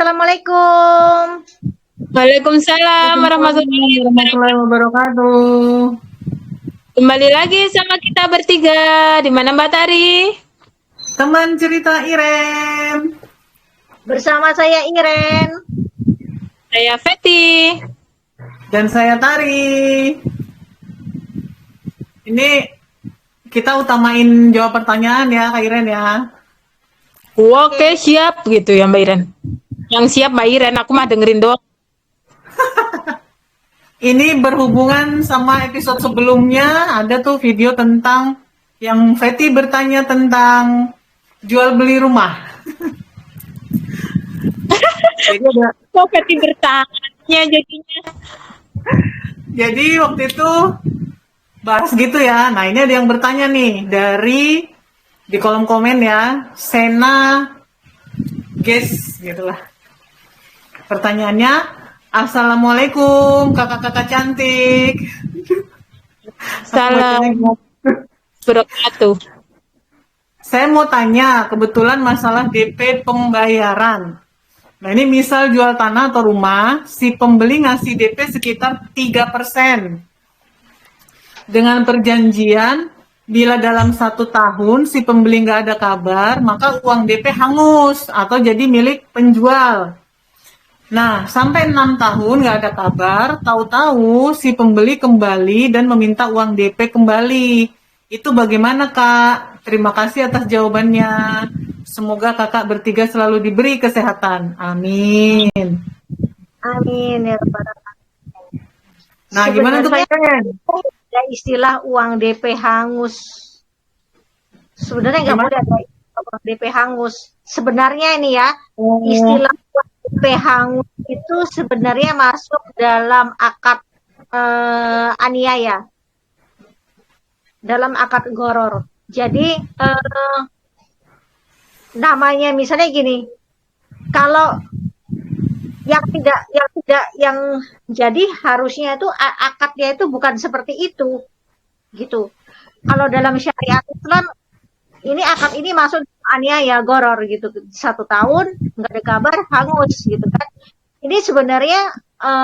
Assalamualaikum. Waalaikumsalam Waalaikumsalam warahmatullahi warahmatullahi wabarakatuh. wabarakatuh. Kembali lagi sama kita bertiga. Di mana Mbak Tari? Teman cerita Iren. Bersama saya Iren. Saya Feti. Dan saya Tari. Ini kita utamain jawab pertanyaan ya Kak Iren ya. Oke, siap gitu ya Mbak Iren. Yang siap Mbak Iren, aku mah dengerin doang. Ini berhubungan sama episode sebelumnya. Ada tuh video tentang yang Feti bertanya tentang jual beli rumah. Jadi ada Kok Feti bertanya jadinya? Jadi waktu itu bahas gitu ya. Nah ini ada yang bertanya nih dari di kolom komen ya, Sena Guys gitulah. Pertanyaannya, Assalamualaikum kakak-kakak cantik. Salam wabarakatuh. Saya mau tanya, kebetulan masalah DP pembayaran. Nah ini misal jual tanah atau rumah, si pembeli ngasih DP sekitar 3%. Dengan perjanjian, bila dalam 1 tahun si pembeli nggak ada kabar, maka uang DP hangus atau jadi milik penjual. Nah, sampai 6 tahun nggak ada kabar, tahu-tahu si pembeli kembali dan meminta uang DP kembali. Itu bagaimana, Kak? Terima kasih atas jawabannya. Semoga kakak bertiga selalu diberi kesehatan. Amin. Amin ya Rabbal alamin. Nah, gimana tuh, Sebenarnya Ken? ada istilah uang DP hangus. Sebenarnya nggak Gimana? boleh ada uang DP hangus. Sebenarnya ini ya, Oh, istilah uang DP hangus itu sebenarnya masuk dalam akad aniaya, dalam akad gharar. Jadi namanya misalnya gini, kalau yang jadi harusnya itu akadnya itu bukan seperti itu gitu. Kalau dalam syariat Islam ini akad ini masuk aniaya gharar gitu, 1 tahun nggak ada kabar hangus gitu kan. Ini sebenarnya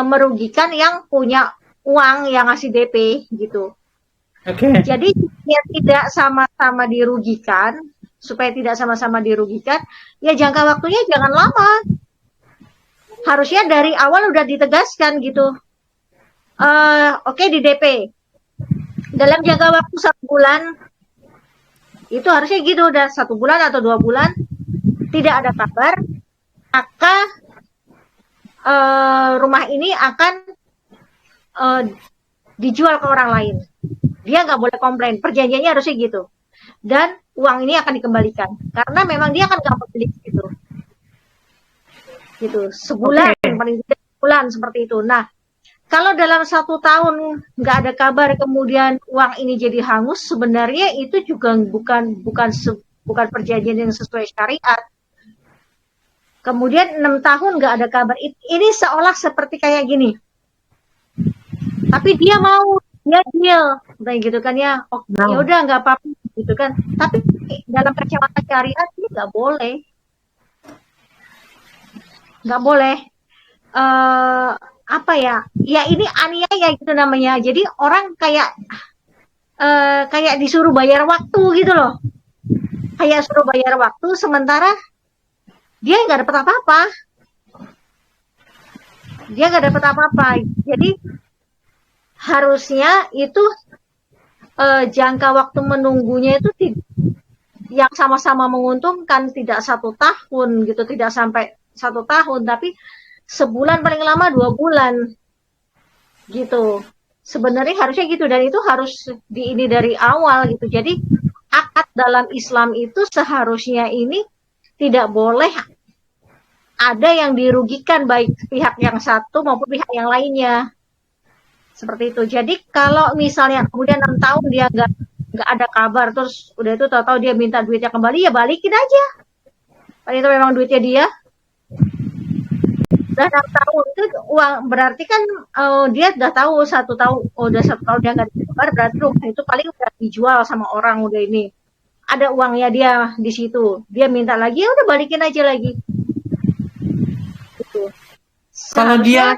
merugikan yang punya uang yang ngasih DP gitu. Oke. Jadi ya tidak sama-sama dirugikan, supaya tidak sama-sama dirugikan, ya jangka waktunya jangan lama. Harusnya dari awal udah ditegaskan gitu. Oke, di DP dalam jangka waktu 1 bulan, itu harusnya gitu, udah 1 bulan atau 2 bulan tidak ada kabar, maka rumah ini akan dijual ke orang lain. Dia nggak boleh komplain, perjanjiannya harusnya gitu. Dan uang ini akan dikembalikan karena memang dia akan nggak pemilik gitu. Sebulan, paling tidak sebulan seperti itu. Nah, kalau dalam 1 tahun nggak ada kabar kemudian uang ini jadi hangus, sebenarnya itu juga bukan perjanjian yang sesuai syariat. Kemudian 6 tahun nggak ada kabar, ini seolah seperti kayak gini. Tapi dia mau, dia deal, kayak gitu kan ya. Oh, ya udah nggak apa-apa gitu kan. Tapi dalam kacamata syariat ini nggak boleh. Nggak boleh. Apa ya? Ya ini aniaya gitu namanya. Jadi orang kayak disuruh bayar waktu gitu loh. Kayak suruh bayar waktu, sementara dia nggak dapat apa-apa. Dia nggak dapat apa-apa. Jadi harusnya itu jangka waktu menunggunya itu yang sama-sama menguntungkan, tidak 1 tahun gitu, tidak sampai 1 tahun, tapi sebulan paling lama 2 bulan gitu. Sebenarnya harusnya gitu, dan itu harus ini dari awal gitu. Jadi akad dalam Islam itu seharusnya ini tidak boleh ada yang dirugikan, baik pihak yang satu maupun pihak yang lainnya. Seperti itu. Jadi kalau misalnya kemudian 6 tahun dia nggak ada kabar, terus udah itu tahu-tahu dia minta duitnya kembali, ya balikin aja. Kalau itu memang duitnya dia. Udah 6 tahun itu uang, berarti kan dia udah tahu 1 tahun, udah 1 tahun dia nggak ada kabar, berarti rumah itu paling udah dijual sama orang, udah ini. Ada uangnya dia di situ. Dia minta lagi, ya udah balikin aja lagi. Kalau dia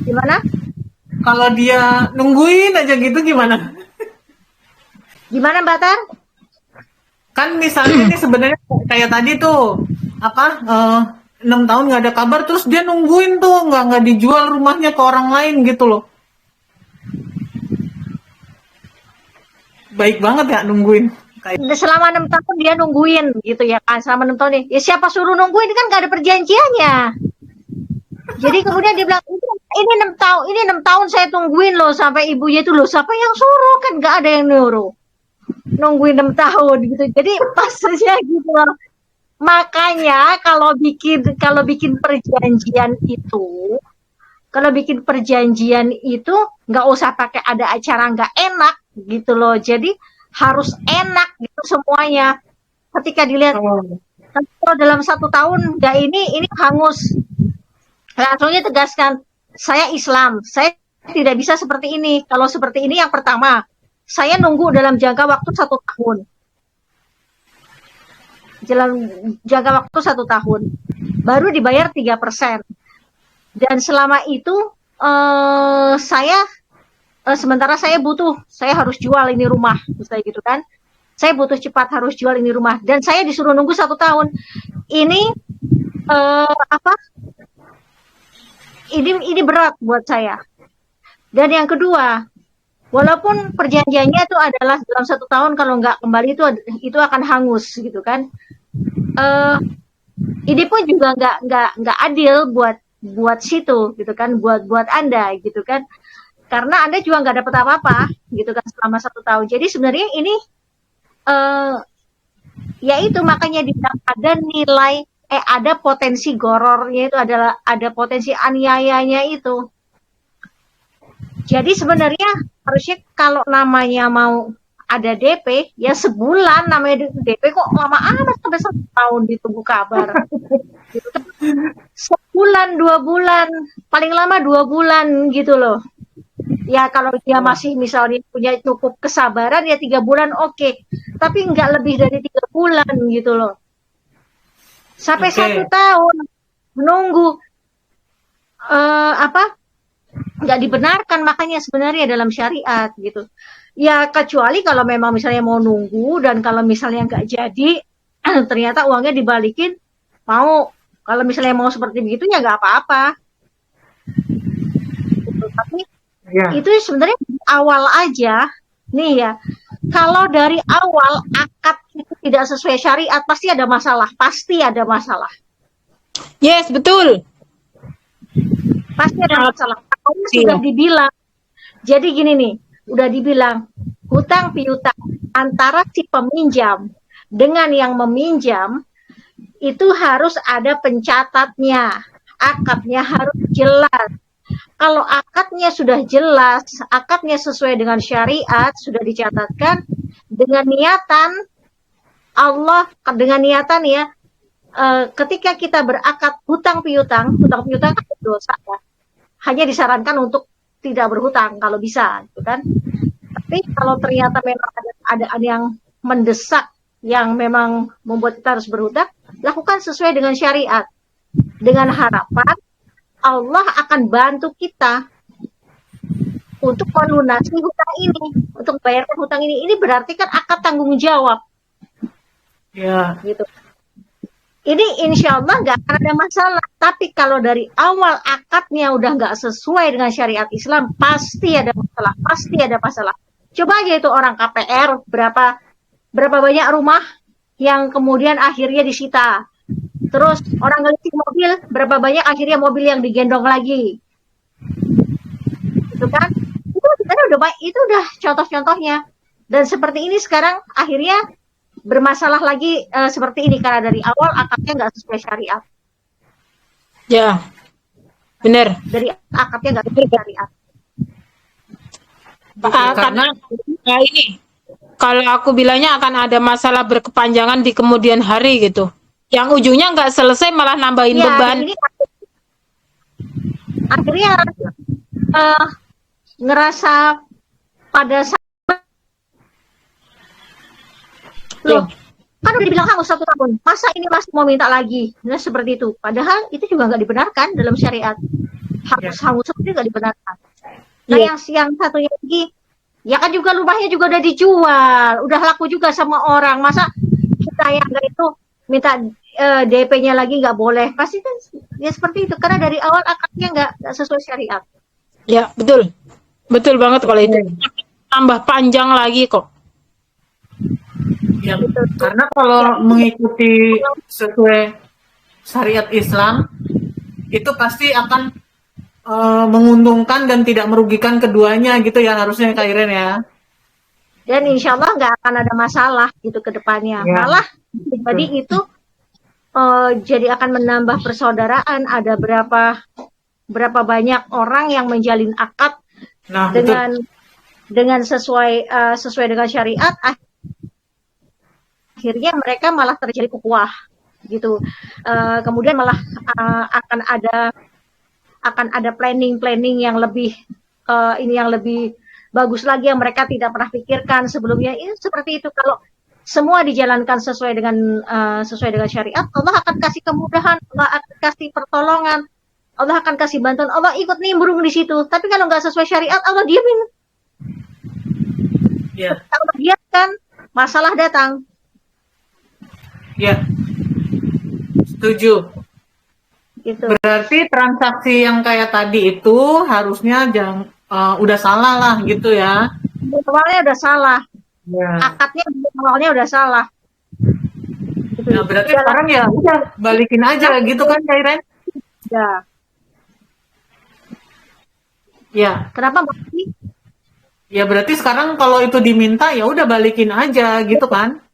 gimana? kalau dia nungguin aja gitu gimana? Gimana Mbak Tar? Kan misalnya ini sebenarnya kayak tadi tuh apa 6 tahun nggak ada kabar, terus dia nungguin tuh nggak dijual rumahnya ke orang lain gitu loh. Baik banget ya nungguin. Kayak Selama 6 tahun dia nungguin gitu ya kan, selama 6 tahun nih. Ya siapa suruh nungguin, kan gak ada perjanjiannya. Jadi kemudian dia bilang, ini 6 tahun saya tungguin loh sampai ibunya itu loh, siapa yang suruh, kan gak ada yang nyuruh. Nungguin 6 tahun gitu. Jadi pasnya gitu loh. Makanya kalau bikin perjanjian itu nggak usah pakai ada acara nggak enak gitu loh. Jadi harus enak gitu semuanya. Ketika dilihat kalau dalam 1 tahun nggak ini hangus, langsungnya tegaskan, saya Islam, saya tidak bisa seperti ini. Kalau seperti ini yang pertama, saya nunggu dalam jangka waktu 1 tahun. Dalam jangka waktu 1 tahun, baru dibayar 3%. Dan selama itu sementara saya harus jual ini rumah, misalnya gitu kan. Saya butuh cepat harus jual ini rumah, dan saya disuruh nunggu 1 tahun. Ini ini berat buat saya. Dan yang kedua, walaupun perjanjiannya itu adalah dalam 1 tahun, kalau nggak kembali itu akan hangus gitu kan. Ini pun juga nggak adil buat situ gitu kan, buat Anda gitu kan, karena Anda juga nggak dapat apa-apa gitu kan selama 1 tahun. Jadi sebenarnya ini ya itu makanya dibilang ada potensi gorornya, itu adalah ada potensi aniayanya itu. Jadi sebenarnya harusnya kalau namanya mau ada DP, ya sebulan, namanya DP kok lama amat sampai 1 tahun ditunggu kabar. Gitu kan. Sebulan, 2 bulan, paling lama 2 bulan gitu loh. Ya kalau dia masih misalnya punya cukup kesabaran ya 3 bulan oke. Tapi nggak lebih dari 3 bulan gitu loh. Sampai 1 tahun menunggu nggak dibenarkan, makanya sebenarnya dalam syariat gitu. Ya kecuali kalau memang misalnya mau nunggu, dan kalau misalnya nggak jadi ternyata uangnya dibalikin, mau. Kalau misalnya mau seperti begitu ya nggak apa-apa. Gitu. Tapi itu sebenarnya awal aja nih ya. Kalau dari awal akad itu tidak sesuai syariat, pasti ada masalah. Yes, betul. Pasti ada masalah. Kalau sudah dibilang, jadi gini nih, udah dibilang hutang piutang antara si peminjam dengan yang meminjam itu harus ada pencatatnya, akadnya harus jelas. Kalau akadnya sudah jelas, akadnya sesuai dengan syariat, sudah dicatatkan dengan niatan Allah, dengan niatan ya, ketika kita berakad hutang piutang kan dosa ya. Hanya disarankan untuk tidak berhutang kalau bisa, gitu kan. Tapi kalau ternyata memang ada yang mendesak, yang memang membuat kita harus berhutang, lakukan sesuai dengan syariat. Dengan harapan Allah akan bantu kita untuk melunasi hutang ini, untuk bayarkan hutang ini. Ini berarti kan akad tanggung jawab. Ya. Gitu. Ini insya Allah nggak akan ada masalah. Tapi kalau dari awal akadnya udah nggak sesuai dengan syariat Islam, pasti ada masalah. Coba aja itu orang KPR, berapa banyak rumah yang kemudian akhirnya disita. Terus orang ngelisting mobil, berapa banyak akhirnya mobil yang digendong lagi. Itu kan? Itu udah contoh-contohnya. Dan seperti ini sekarang akhirnya bermasalah lagi seperti ini karena dari awal akadnya nggak sesuai syariat. Ya, benar. Dari akadnya nggak sesuai syariat. Karena ini, kalau aku bilangnya akan ada masalah berkepanjangan di kemudian hari gitu. Yang ujungnya nggak selesai malah nambahin beban. Ini akhirnya ngerasa pada saat loh, Kan udah dibilang hangus 1 tahun, masa ini masih mau minta lagi? Nah, seperti itu. Padahal itu juga nggak dibenarkan dalam syariat. Ya. Hangus seperti itu nggak dibenarkan. Nah, Iya. yang satunya lagi, ya kan juga rumahnya juga udah dijual, udah laku juga sama orang. Masa kita yang nggak itu minta DP-nya lagi nggak boleh? Pasti kan ya seperti itu. Karena dari awal akadnya nggak sesuai syariat. Ya, betul. Betul banget kalau itu. Tambah panjang lagi kok. Ya, karena kalau mengikuti sesuai syariat Islam itu pasti akan menguntungkan dan tidak merugikan keduanya gitu ya harusnya Kak Iren ya. Dan insya Allah nggak akan ada masalah gitu ke depannya. Ya. Malah pribadi itu jadi akan menambah persaudaraan. Ada berapa banyak orang yang menjalin akad Nah, betul. dengan sesuai dengan syariat, akhirnya mereka malah terjadi ukhuwah gitu. Kemudian malah akan ada planning yang lebih yang lebih bagus lagi yang mereka tidak pernah pikirkan sebelumnya. Ini seperti itu. Kalau semua dijalankan sesuai dengan syariat, Allah akan kasih kemudahan, Allah akan kasih pertolongan, Allah akan kasih bantuan, Allah ikut nimbrung di situ. Tapi kalau nggak sesuai syariat, Allah diamin. Ya. Allah biarkan, masalah datang. Ya. Setuju. Gitu. Berarti transaksi yang kayak tadi itu harusnya udah salah lah gitu ya. Awalnya udah salah. Ya. Akadnya awalnya udah salah. Gitu. Nah, berarti sekarang ya udah balikin aja gitu kan Kak Iren? Ya. Ya. Kenapa Mbak? Ya berarti sekarang kalau itu diminta ya udah balikin aja gitu kan?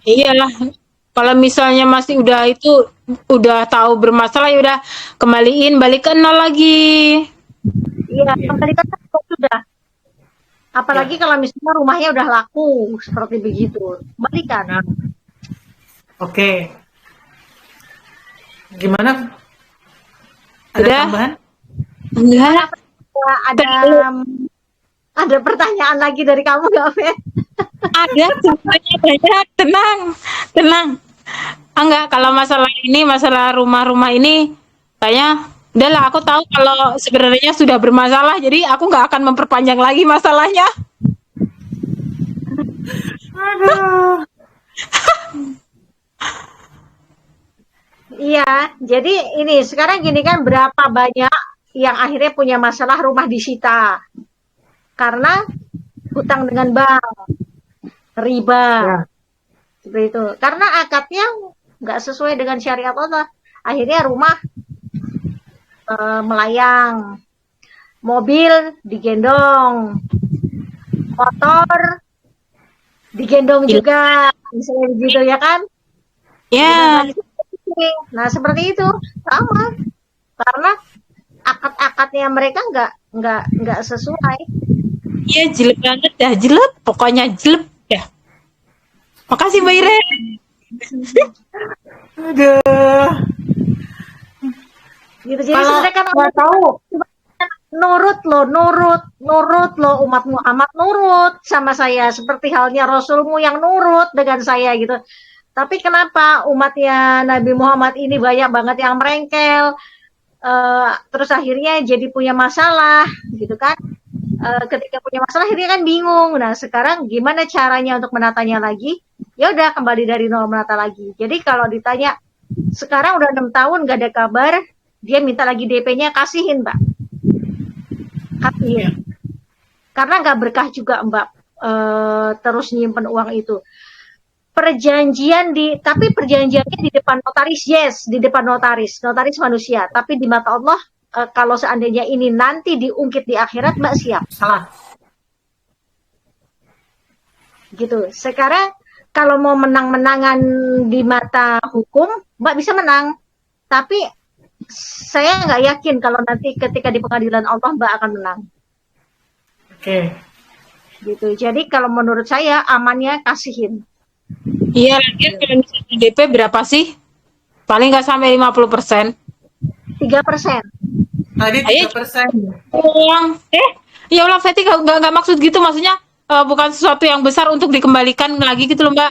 Iyalah. Kalau misalnya masih udah tahu bermasalah ya udah kembaliin, balik ke nol lagi. Iya, kembalikan sudah. Apalagi kalau misalnya rumahnya udah laku seperti begitu, balikan. Nah. Oke. Gimana? Ada Udah? tambahan? Enggak. Ada pertanyaan lagi dari kamu nggak, Fe? Ada semuanya banyak, tenang. Enggak, kalau masalah rumah-rumah ini kayaknya udahlah, aku tahu kalau sebenarnya sudah bermasalah, jadi aku nggak akan memperpanjang lagi masalahnya. Aduh. Iya, jadi ini sekarang gini kan, berapa banyak yang akhirnya punya masalah rumah disita karena hutang dengan bank, riba, seperti itu. Karena akadnya nggak sesuai dengan syariat Allah, akhirnya rumah melayang, mobil digendong, motor digendong juga, misalnya begitu ya kan? Ya. Nah seperti itu sama, karena akad-akadnya mereka nggak sesuai. Iya, jelek banget dah, jelek, pokoknya jelek ya. Makasih Mbak Iren. Aduh. Gitu. Jadi Kalau sebenarnya kan nggak tahu, nurut lo umat Muhammad, nurut sama saya seperti halnya Rasulmu yang nurut dengan saya gitu. Tapi kenapa umatnya Nabi Muhammad ini banyak banget yang merengkel, terus akhirnya jadi punya masalah gitu kan? Ketika punya masalah akhirnya kan bingung. Nah sekarang gimana caranya untuk menatanya lagi? Ya udah kembali dari nol, menata lagi. Jadi kalau ditanya sekarang udah 6 tahun gak ada kabar, dia minta lagi DP-nya, kasihin Mbak, kasihin. Karena nggak berkah juga Mbak, terus nyimpen uang itu. Tapi perjanjiannya di depan notaris, yes, di depan notaris manusia. Tapi di mata Allah, kalau seandainya ini nanti diungkit di akhirat, Mbak siap. salah. Gitu. Sekarang kalau mau menang-menangan di mata hukum, Mbak bisa menang. Tapi saya nggak yakin kalau nanti ketika di pengadilan Allah Mbak akan menang. Oke. Gitu. Jadi kalau menurut saya amannya kasihin. Iya, lagian kalau misalnya DP berapa sih? Paling nggak sampai 50%. 3%. Tadi Ayo. 3%. Uang. Ya Allah, Feti nggak maksud gitu, maksudnya bukan sesuatu yang besar untuk dikembalikan lagi gitu loh Mbak.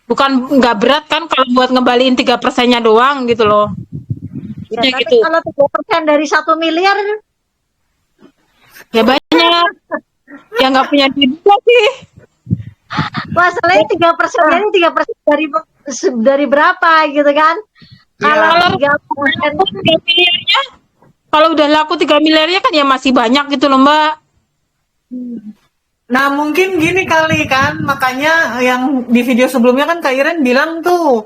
Bukan nggak berat kan kalau buat ngembaliin 3%-nya doang gitu loh. Ya, Ya tapi gitu. kalau 3% dari 1 miliar, Ya banyak yang nggak punya duit juga sih. masalahnya 3% ini 3% dari berapa gitu kan? Kalau Ya, Kalau 3%, laku 3 miliarnya, kalau udah laku 3 miliarnya kan ya masih banyak gitu loh Mbak. nah mungkin gini kali kan, makanya yang di video sebelumnya kan Kak Iren bilang tuh,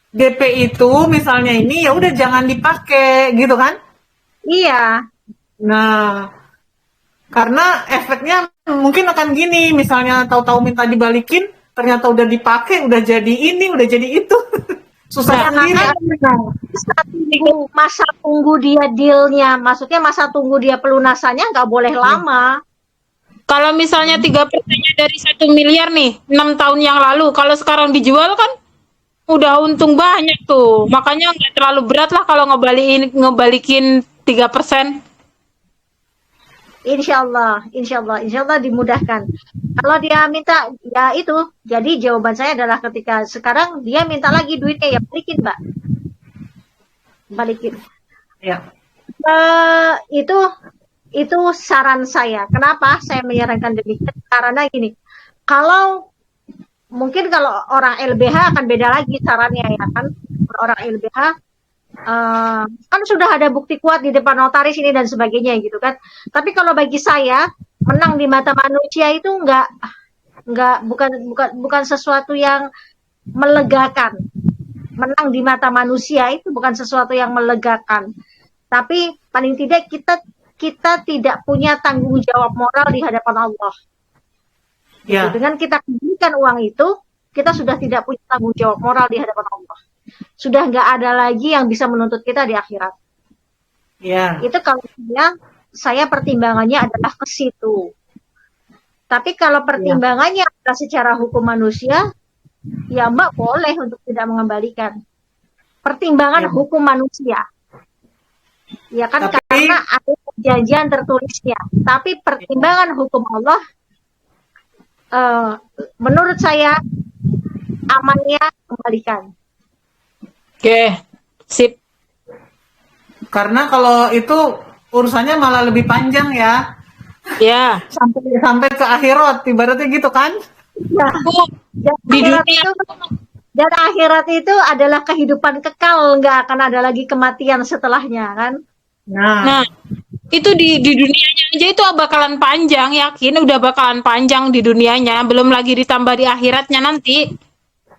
DP itu misalnya ini ya udah jangan dipakai gitu kan. iya, Nah, karena efeknya mungkin akan gini, misalnya tahu-tahu minta dibalikin, ternyata udah dipakai, udah jadi ini, udah jadi itu. Susah Nah, ya sendiri. makanya masa tunggu dia dealnya, maksudnya masa tunggu dia pelunasannya nggak boleh lama. kalau misalnya 3%-nya dari 1 miliar nih, 6 tahun yang lalu, kalau sekarang dijual kan udah untung banyak tuh. Makanya nggak terlalu berat lah kalau ngebalikin 3%. Insya Allah dimudahkan. Kalau dia minta, ya itu. Jadi jawaban saya adalah ketika sekarang dia minta lagi duitnya, ya balikin, Mbak. Balikin. Ya, Itu saran saya. Kenapa saya menyarankan demikian? Karena gini, kalau mungkin kalau orang LBH akan beda lagi sarannya ya kan. Orang LBH kan sudah ada bukti kuat di depan notaris ini dan sebagainya gitu kan. Tapi kalau bagi saya menang di mata manusia itu bukan sesuatu yang melegakan. Menang di mata manusia itu bukan sesuatu yang melegakan. Tapi paling tidak kita tidak punya tanggung jawab moral di hadapan Allah. Gitu. ya, Dengan kita kembalikan uang itu, kita sudah tidak punya tanggung jawab moral di hadapan Allah. Sudah nggak ada lagi yang bisa menuntut kita di akhirat. ya, Itu kalau saya pertimbangannya adalah ke situ. Tapi kalau pertimbangannya adalah secara hukum manusia, ya Mbak boleh untuk tidak mengembalikan. Pertimbangan ya. hukum manusia. Ya kan Tapi karena ada perjanjian tertulisnya. Tapi pertimbangan hukum Allah, menurut saya amannya kembalikan. Oke, sip. karena kalau itu urusannya malah lebih panjang ya, Ya, sampai ke akhirat, ibaratnya gitu kan? Nah, aku dan di akhirat dunia itu dan akhirat itu adalah kehidupan kekal, nggak akan ada lagi kematian setelahnya kan? Nah, Nah, itu di dunianya aja itu bakalan panjang, yakin udah bakalan panjang di dunianya, belum lagi ditambah di akhiratnya nanti.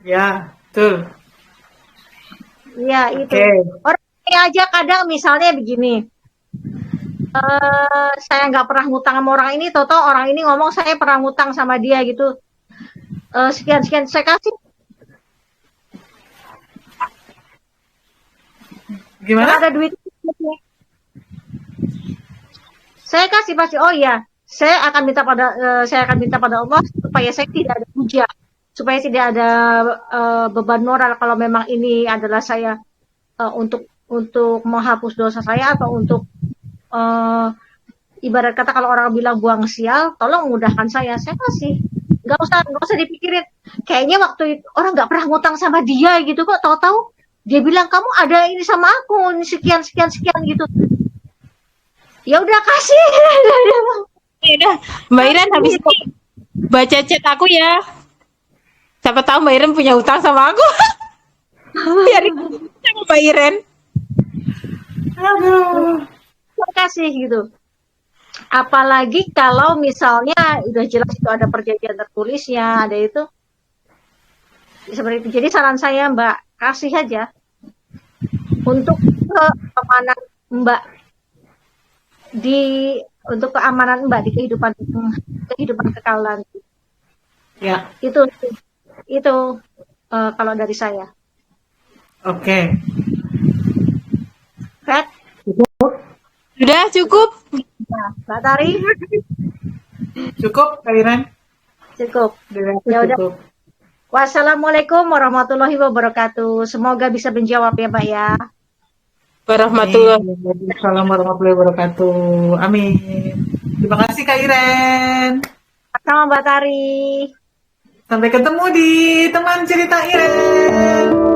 ya, betul. Iya itu. Oke, Orang aja kadang misalnya begini, saya nggak pernah ngutang sama orang ini, toto orang ini ngomong saya pernah ngutang sama dia gitu, sekian sekian saya kasih, kalau gimana? ada duit, saya kasih pasti. Oh iya, saya akan minta pada Allah supaya saya tidak ada hujah, supaya tidak ada beban moral kalau memang ini adalah saya untuk menghapus dosa saya atau untuk ibarat kata kalau orang bilang buang sial, tolong mudahkan saya kasih. Nggak usah dipikirin. Kayaknya waktu itu orang nggak pernah ngutang sama dia gitu kok, tahu-tahu dia bilang kamu ada ini sama aku sekian sekian sekian gitu. Ya udah kasih. Ya udah, Mbak Iren habis ini baca chat aku ya. Siapa tahu Mbak Iren punya utang sama aku. Biar sama Mbak Iren. Aduh, Kasih gitu. Apalagi kalau misalnya udah jelas itu ada perjanjian tertulisnya, ada itu seperti itu. Jadi saran saya Mbak, kasih aja untuk keamanan Mbak untuk keamanan Mbak di kehidupan kekal nanti. ya, Itu kalau dari saya. oke. Fat, Sudah cukup. nah, Mbak Tari Cukup, Kak Iren? cukup. Dirasa Ya udah. cukup. Wassalamualaikum warahmatullahi wabarakatuh. Semoga bisa menjawab ya Mbak ya. Warahmatullahi. Assalamualaikum warahmatullahi wabarakatuh. Amin. Terima kasih Kak Iren. Sama Mbak Tari. Sampai ketemu di teman cerita Iren.